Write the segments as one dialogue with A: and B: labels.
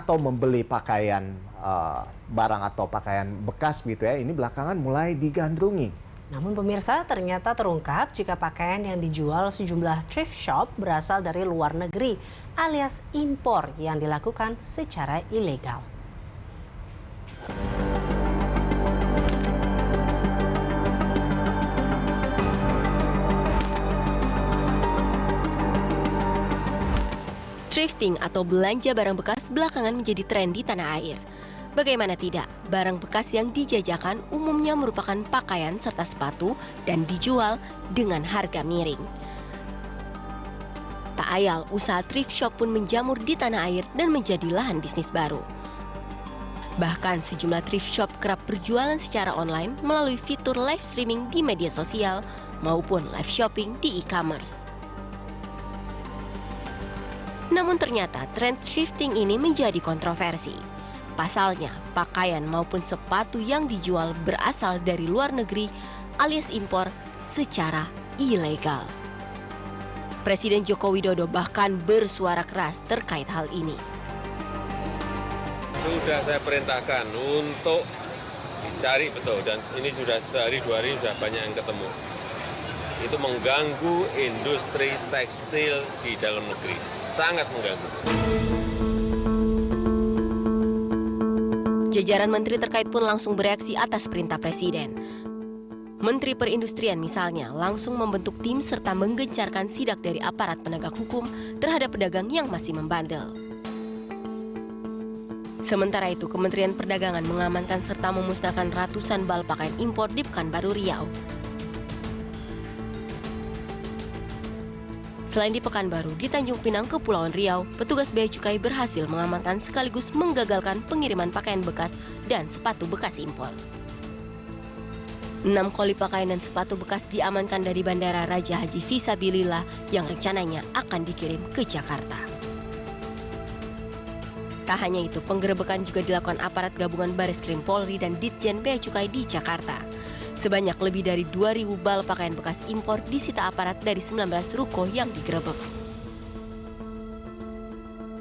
A: atau membeli pakaian barang atau pakaian bekas gitu ya, ini belakangan mulai digandrungi.
B: Namun pemirsa, ternyata terungkap jika pakaian yang dijual sejumlah thrift shop berasal dari luar negeri alias impor yang dilakukan secara ilegal.
C: Thrifting atau belanja barang bekas belakangan menjadi tren di tanah air. Bagaimana tidak, barang bekas yang dijajakan umumnya merupakan pakaian serta sepatu dan dijual dengan harga miring. Tak ayal, usaha thrift shop pun menjamur di tanah air dan menjadi lahan bisnis baru. Bahkan sejumlah thrift shop kerap berjualan secara online melalui fitur live streaming di media sosial maupun live shopping di e-commerce. Namun ternyata tren thrifting ini menjadi kontroversi. Pasalnya, pakaian maupun sepatu yang dijual berasal dari luar negeri alias impor secara ilegal. Presiden Joko Widodo bahkan bersuara keras terkait hal ini.
D: Sudah saya perintahkan untuk cari betul, dan ini sudah sehari dua hari sudah banyak yang ketemu. Itu mengganggu industri tekstil di dalam negeri, sangat mengganggu.
C: Jajaran menteri terkait pun langsung bereaksi atas perintah Presiden. Menteri Perindustrian misalnya langsung membentuk tim serta menggencarkan sidak dari aparat penegak hukum terhadap pedagang yang masih membandel. Sementara itu, Kementerian Perdagangan mengamankan serta memusnahkan ratusan bal pakaian impor di Pekanbaru Riau. Selain di Pekanbaru, di Tanjung Pinang, Kepulauan Riau, petugas Bea Cukai berhasil mengamankan sekaligus menggagalkan pengiriman pakaian bekas dan sepatu bekas impor. 6 koli pakaian dan sepatu bekas diamankan dari Bandara Raja Haji Fisabilillah yang rencananya akan dikirim ke Jakarta. Tak hanya itu, penggerebekan juga dilakukan aparat gabungan Bareskrim Polri dan Ditjen Bea Cukai di Jakarta. Sebanyak lebih dari 2.000 bal pakaian bekas impor disita aparat dari 19 ruko yang digerebek.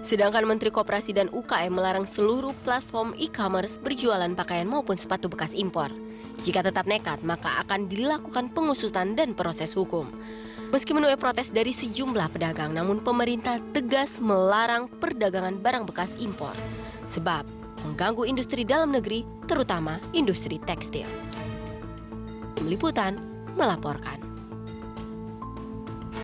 C: Sedangkan Menteri Koperasi dan UKM melarang seluruh platform e-commerce berjualan pakaian maupun sepatu bekas impor. Jika tetap nekat, maka akan dilakukan pengusutan dan proses hukum. Meski menuai protes dari sejumlah pedagang, namun pemerintah tegas melarang perdagangan barang bekas impor. Sebab mengganggu industri dalam negeri, terutama industri tekstil. Tim Liputan melaporkan.